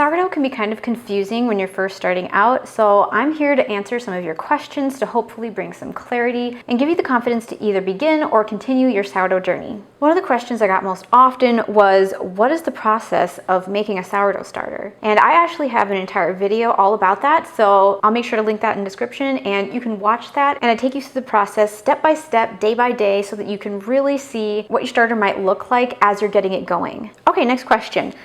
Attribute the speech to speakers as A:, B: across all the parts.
A: Sourdough can be kind of confusing when you're first starting out, so I'm here to answer some of your questions to hopefully bring some clarity and give you the confidence to either begin or continue your sourdough journey. One of the questions I got most often was, what is the process of making a sourdough starter? And I actually have an entire video all about that, so I'll make sure to link that in the description and you can watch that. And I take you through the process step by step, day by day, so that you can really see what your starter might look like as you're getting it going. Okay, next question.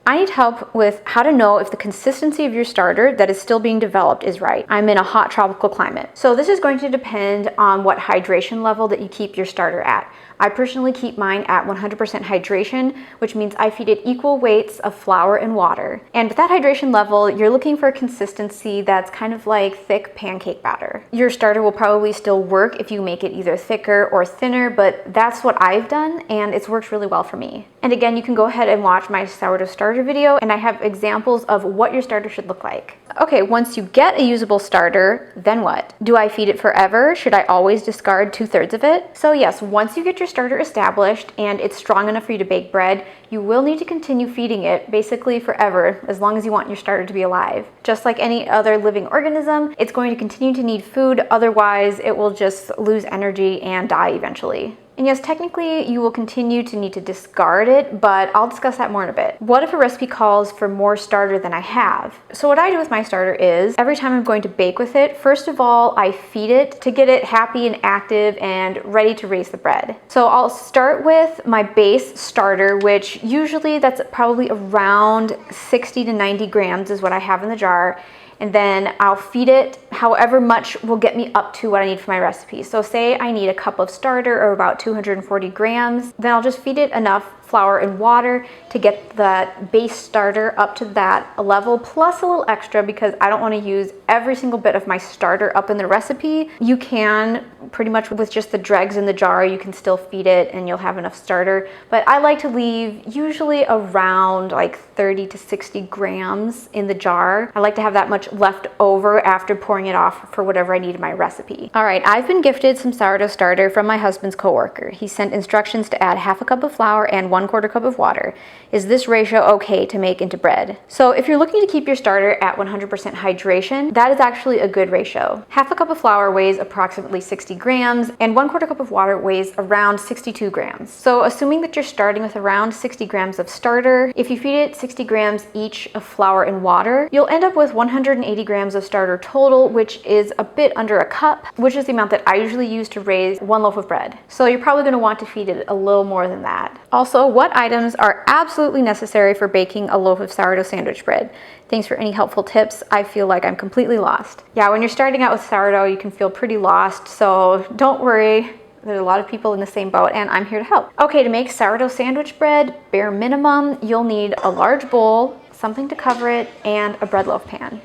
A: I need help with how to know if the consistency of your starter that is still being developed is right. I'm in a hot tropical climate. So this is going to depend on what hydration level that you keep your starter at. I personally keep mine at 100% hydration, which means I feed it equal weights of flour and water. And with that hydration level, you're looking for a consistency that's kind of like thick pancake batter. Your starter will probably still work if you make it either thicker or thinner, but that's what I've done and it's worked really well for me. And again, you can go ahead and watch my sourdough starter video and I have examples of what your starter should look like. Okay, once you get a usable starter, then what? Do I feed it forever? Should I always discard 2/3 of it? So yes, once you get your starter established and it's strong enough for you to bake bread, you will need to continue feeding it basically forever, as long as you want your starter to be alive. Just like any other living organism, it's going to continue to need food, otherwise it will just lose energy and die eventually. And yes, technically you will continue to need to discard it, but I'll discuss that more in a bit. What if a recipe calls for more starter than I have? So what I do with my starter is, every time I'm going to bake with it, first of all, I feed it to get it happy and active and ready to raise the bread. So I'll start with my base starter, which usually that's probably around 60 to 90 grams is what I have in the jar. And then I'll feed it however much will get me up to what I need for my recipe. So say I need a cup of starter or about 240 grams, then I'll just feed it enough flour and water to get that base starter up to that level, plus a little extra because I don't want to use every single bit of my starter up in the recipe. You can pretty much with just the dregs in the jar, you can still feed it and you'll have enough starter. But I like to leave usually around like 30 to 60 grams in the jar. I like to have that much left over after pouring it off for whatever I need in my recipe. All right, I've been gifted some sourdough starter from my husband's coworker. He sent instructions to add 1/2 cup of flour and 1/4 cup of water. Is this ratio okay to make into bread? So if you're looking to keep your starter at 100% hydration, that is actually a good ratio. 1/2 cup of flour weighs approximately 60 grams and 1/4 cup of water weighs around 62 grams. So assuming that you're starting with around 60 grams of starter, if you feed it 60 grams each of flour and water, you'll end up with 180 grams of starter total, which is a bit under a cup, which is the amount that I usually use to raise 1 loaf of bread. So you're probably going to want to feed it a little more than that. Also, what items are absolutely necessary for baking a loaf of sourdough sandwich bread? Thanks for any helpful tips. I feel like I'm completely lost. Yeah, when you're starting out with sourdough, you can feel pretty lost, so don't worry. There's a lot of people in the same boat and I'm here to help. Okay, to make sourdough sandwich bread, bare minimum, you'll need a large bowl, something to cover it, and a bread loaf pan.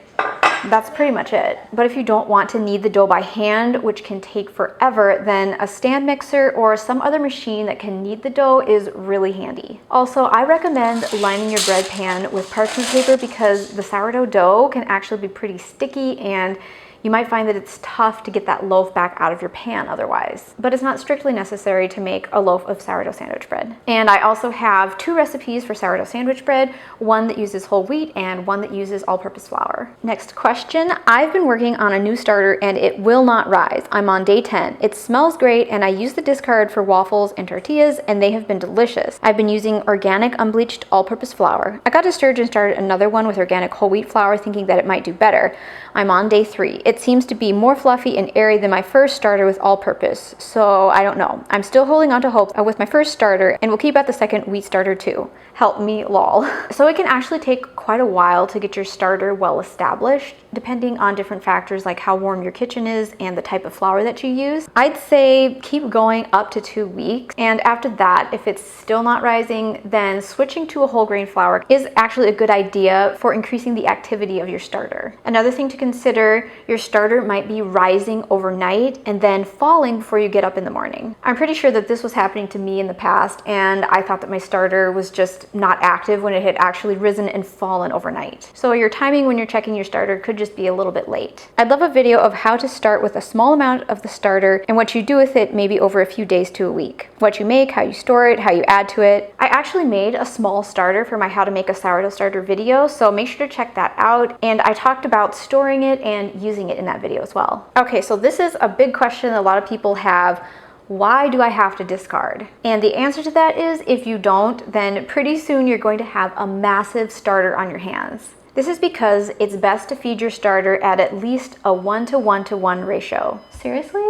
A: That's pretty much it. But if you don't want to knead the dough by hand, which can take forever, then a stand mixer or some other machine that can knead the dough is really handy. Also, I recommend lining your bread pan with parchment paper because the sourdough dough can actually be pretty sticky and you might find that it's tough to get that loaf back out of your pan otherwise. But it's not strictly necessary to make a loaf of sourdough sandwich bread. And I also have 2 recipes for sourdough sandwich bread, one that uses whole wheat and one that uses all-purpose flour. Next question, I've been working on a new starter and it will not rise. I'm on day 10. It smells great and I use the discard for waffles and tortillas and they have been delicious. I've been using organic unbleached all-purpose flour. I got discouraged and started another one with organic whole wheat flour thinking that it might do better. I'm on day 3. It seems to be more fluffy and airy than my first starter with all-purpose, so I don't know. I'm still holding on to hope with my first starter and will keep at the second wheat starter too. Help me, lol. So it can actually take quite a while to get your starter well established, depending on different factors like how warm your kitchen is and the type of flour that you use. I'd say keep going up to 2 weeks, and after that, if it's still not rising, then switching to a whole grain flour is actually a good idea for increasing the activity of your starter. Another thing to consider your starter might be rising overnight and then falling before you get up in the morning. I'm pretty sure that this was happening to me in the past, and I thought that my starter was just not active when it had actually risen and fallen overnight. So your timing when you're checking your starter could just be a little bit late. I'd love a video of how to start with a small amount of the starter and what you do with it maybe over a few days to a week. What you make, how you store it, how you add to it. I actually made a small starter for my how to make a sourdough starter video, so make sure to check that out. And I talked about storing it and using it in that video as well. Okay, so this is a big question a lot of people have. Why do I have to discard? And the answer to that is, if you don't, then pretty soon you're going to have a massive starter on your hands. This is because it's best to feed your starter at least a 1:1:1 ratio. Seriously?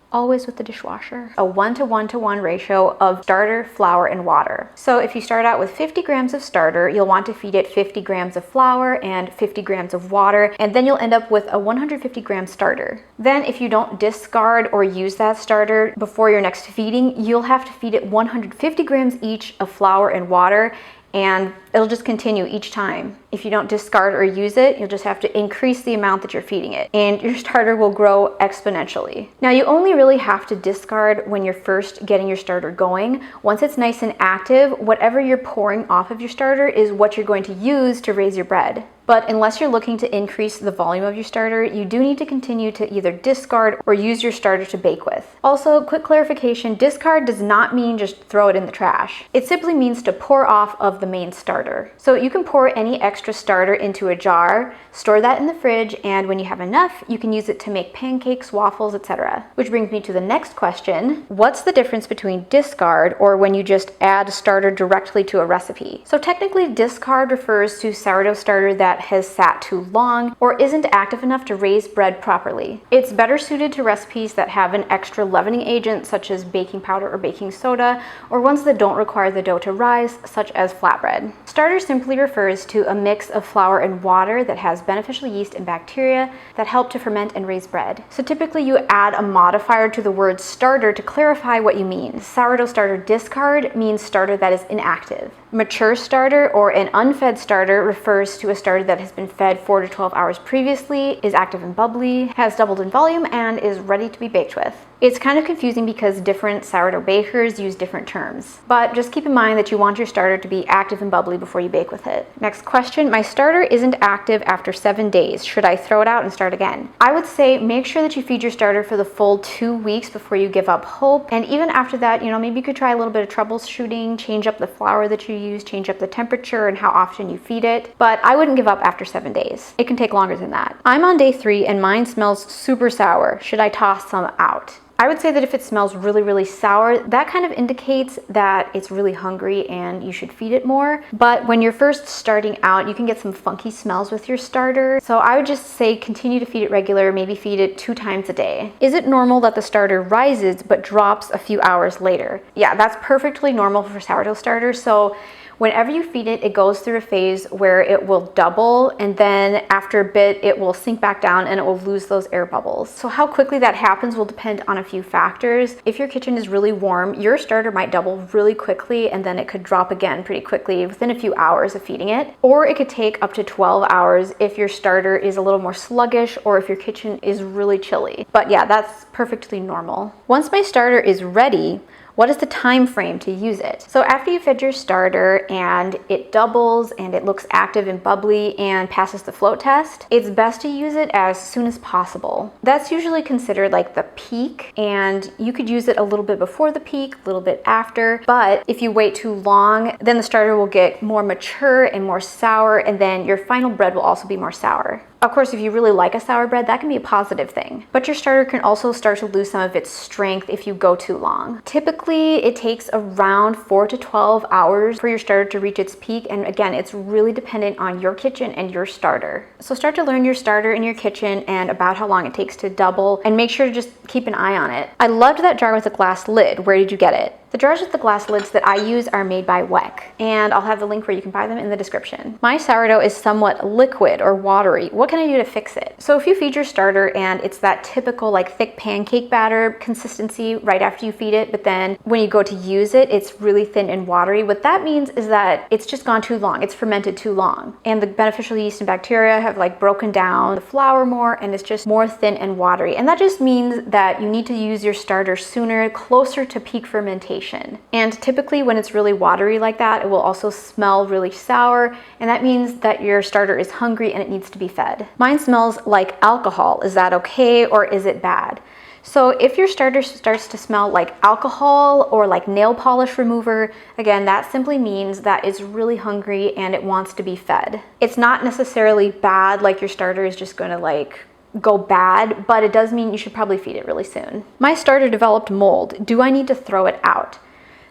A: Always with the dishwasher. A 1:1:1 ratio of starter, flour, and water. So if you start out with 50 grams of starter, you'll want to feed it 50 grams of flour and 50 grams of water, and then you'll end up with a 150 gram starter. Then if you don't discard or use that starter before your next feeding, you'll have to feed it 150 grams each of flour and water, and it'll just continue each time. If you don't discard or use it, you'll just have to increase the amount that you're feeding it, and your starter will grow exponentially. Now, you only really have to discard when you're first getting your starter going. Once it's nice and active, whatever you're pouring off of your starter is what you're going to use to raise your bread. But unless you're looking to increase the volume of your starter, you do need to continue to either discard or use your starter to bake with. Also, quick clarification, discard does not mean just throw it in the trash. It simply means to pour off of the main starter. So you can pour any extra starter into a jar, store that in the fridge, and when you have enough, you can use it to make pancakes, waffles, etc. Which brings me to the next question. What's the difference between discard or when you just add starter directly to a recipe? So technically, discard refers to sourdough starter that has sat too long or isn't active enough to raise bread properly. It's better suited to recipes that have an extra leavening agent such as baking powder or baking soda, or ones that don't require the dough to rise, such as flatbread. Starter simply refers to a mix of flour and water that has beneficial yeast and bacteria that help to ferment and raise bread. So typically you add a modifier to the word starter to clarify what you mean. Sourdough starter discard means starter that is inactive. Mature starter or an unfed starter refers to a starter that has been fed 4 to 12 hours previously, is active and bubbly, has doubled in volume, and is ready to be baked with. It's kind of confusing because different sourdough bakers use different terms, but just keep in mind that you want your starter to be active and bubbly before you bake with it. Next question, my starter isn't active after 7 days. Should I throw it out and start again? I would say make sure that you feed your starter for the full 2 weeks before you give up hope, and even after that, maybe you could try a little bit of troubleshooting, change up the flour that you use, change up the temperature and how often you feed it, but I wouldn't give up after 7 days. It can take longer than that. I'm on day 3 and mine smells super sour. Should I toss some out? I would say that if it smells really, really sour, that kind of indicates that it's really hungry and you should feed it more. But when you're first starting out, you can get some funky smells with your starter. So I would just say continue to feed it regular, maybe feed it 2 times a day. Is it normal that the starter rises but drops a few hours later? Yeah, that's perfectly normal for sourdough starter. So whenever you feed it, it goes through a phase where it will double, and then after a bit, it will sink back down and it will lose those air bubbles. So how quickly that happens will depend on a few factors. If your kitchen is really warm, your starter might double really quickly, and then it could drop again pretty quickly within a few hours of feeding it. Or it could take up to 12 hours if your starter is a little more sluggish or if your kitchen is really chilly. But yeah, that's perfectly normal. Once my starter is ready, what is the time frame to use it? So after you fed your starter and it doubles and it looks active and bubbly and passes the float test, it's best to use it as soon as possible. That's usually considered like the peak, and you could use it a little bit before the peak, a little bit after, but if you wait too long, then the starter will get more mature and more sour, and then your final bread will also be more sour. Of course, if you really like a sour bread, that can be a positive thing. But your starter can also start to lose some of its strength if you go too long. Typically, it takes around 4 to 12 hours for your starter to reach its peak. And again, it's really dependent on your kitchen and your starter. So start to learn your starter in your kitchen and about how long it takes to double, and make sure to just keep an eye on it. I loved that jar with a glass lid. Where did you get it? The jars with the glass lids that I use are made by WEC, and I'll have the link where you can buy them in the description. My sourdough is somewhat liquid or watery. What can I do to fix it? So if you feed your starter and it's that typical like thick pancake batter consistency right after you feed it, but then when you go to use it, it's really thin and watery, what that means is that it's just gone too long. It's fermented too long. And the beneficial yeast and bacteria have like broken down the flour more, and it's just more thin and watery. And that just means that you need to use your starter sooner, closer to peak fermentation. And typically when it's really watery like that, it will also smell really sour, and that means that your starter is hungry and it needs to be fed. Mine smells like alcohol. Is that okay, or is it bad? So if your starter starts to smell like alcohol or like nail polish remover, again, that simply means that it's really hungry and it wants to be fed. It's not necessarily bad, like your starter is just gonna like go bad, but it does mean you should probably feed it really soon. My starter developed mold. Do I need to throw it out?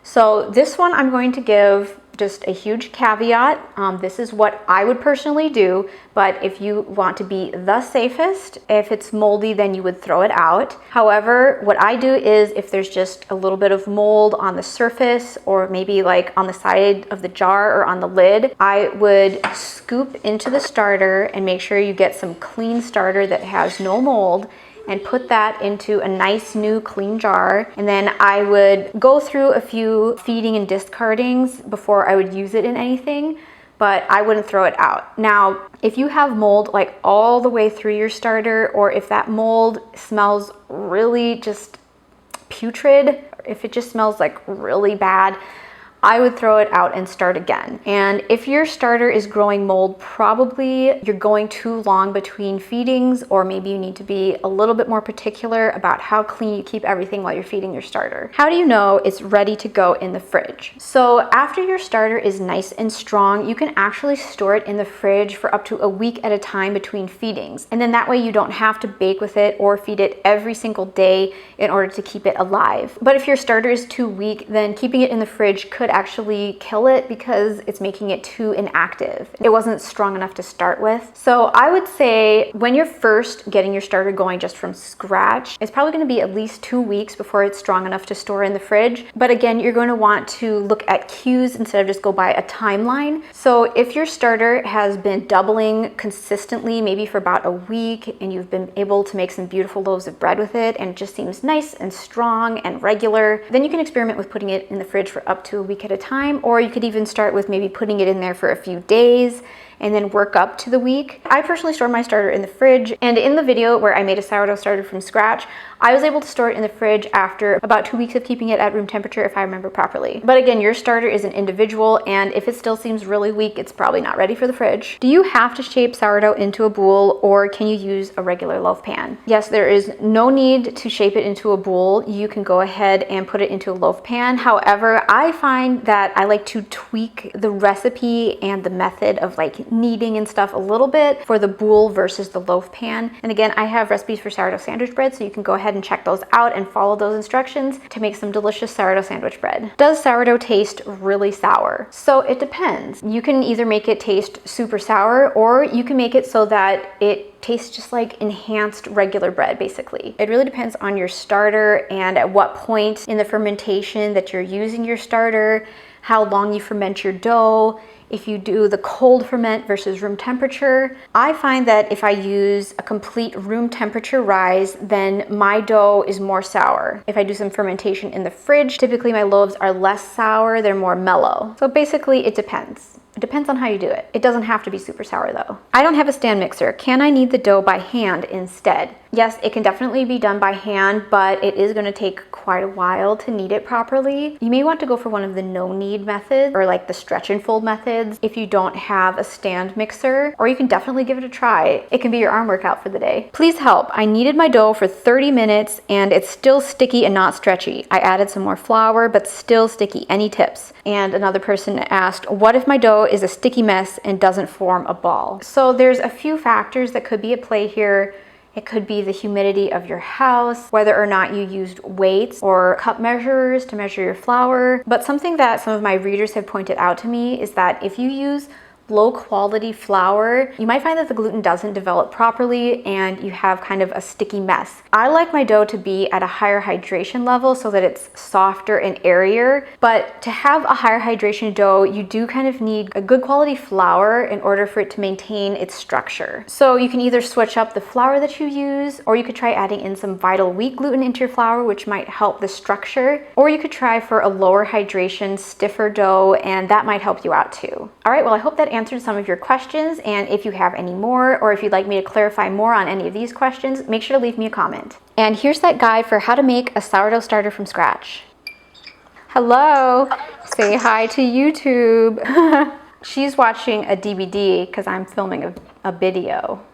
A: So this one I'm going to give just a huge caveat. This is what I would personally do, but if you want to be the safest, if it's moldy, then you would throw it out. However, what I do is if there's just a little bit of mold on the surface, or maybe like on the side of the jar or on the lid, I would scoop into the starter and make sure you get some clean starter that has no mold, and put that into a nice new clean jar. And then I would go through a few feeding and discardings before I would use it in anything, but I wouldn't throw it out. Now, if you have mold like all the way through your starter, or if that mold smells really just putrid, if it just smells like really bad, I would throw it out and start again. And if your starter is growing mold, probably you're going too long between feedings, or maybe you need to be a little bit more particular about how clean you keep everything while you're feeding your starter. How do you know it's ready to go in the fridge? So after your starter is nice and strong, you can actually store it in the fridge for up to a week at a time between feedings. And then that way you don't have to bake with it or feed it every single day in order to keep it alive. But if your starter is too weak, then keeping it in the fridge could actually kill it because it's making it too inactive. It wasn't strong enough to start with. So I would say when you're first getting your starter going just from scratch, it's probably going to be at least 2 weeks before it's strong enough to store in the fridge. But again, you're going to want to look at cues instead of just go by a timeline. So if your starter has been doubling consistently, maybe for about a week, and you've been able to make some beautiful loaves of bread with it, and it just seems nice and strong and regular, then you can experiment with putting it in the fridge for up to a week at a time, or you could even start with maybe putting it in there for a few days and then work up to the week. I personally store my starter in the fridge, and in the video where I made a sourdough starter from scratch, I was able to store it in the fridge after about 2 weeks of keeping it at room temperature, if I remember properly. But again, your starter is an individual, and if it still seems really weak, it's probably not ready for the fridge. Do you have to shape sourdough into a bowl, or can you use a regular loaf pan? Yes, there is no need to shape it into a bowl. You can go ahead and put it into a loaf pan. However, I find that I like to tweak the recipe and the method of like kneading and stuff a little bit for the bowl versus the loaf pan. And again, I have recipes for sourdough sandwich bread, so you can go ahead and check those out and follow those instructions to make some delicious sourdough sandwich bread. Does sourdough taste really sour? So it depends. You can either make it taste super sour, or you can make it so that it tastes just like enhanced regular bread, basically. It really depends on your starter and at what point in the fermentation that you're using your starter, how long you ferment your dough, if you do the cold ferment versus room temperature. I find that if I use a complete room temperature rise, then my dough is more sour. If I do some fermentation in the fridge, typically my loaves are less sour, they're more mellow. So basically it depends. It depends on how you do it. It doesn't have to be super sour though. I don't have a stand mixer. Can I knead the dough by hand instead? Yes, it can definitely be done by hand, but it is going to take quite a while to knead it properly. You may want to go for one of the no knead methods, or like the stretch and fold methods, if you don't have a stand mixer, or you can definitely give it a try. It can be your arm workout for the day. Please help. I kneaded my dough for 30 minutes and it's still sticky and not stretchy. I added some more flour, but still sticky. Any tips? And another person asked, what if my dough is a sticky mess and doesn't form a ball? So there's a few factors that could be at play here. It could be the humidity of your house, whether or not you used weights or cup measurers to measure your flour. But something that some of my readers have pointed out to me is that if you use low quality flour, you might find that the gluten doesn't develop properly and you have kind of a sticky mess. I like my dough to be at a higher hydration level so that it's softer and airier, but to have a higher hydration dough, you do kind of need a good quality flour in order for it to maintain its structure. So you can either switch up the flour that you use, or you could try adding in some vital wheat gluten into your flour, which might help the structure, or you could try for a lower hydration, stiffer dough, and that might help you out too. All right, well, I hope that answered some of your questions, and if you have any more, or if you'd like me to clarify more on any of these questions, make sure to leave me a comment. And here's that guide for how to make a sourdough starter from scratch. Hello, say hi to YouTube. She's watching a DVD because I'm filming a video.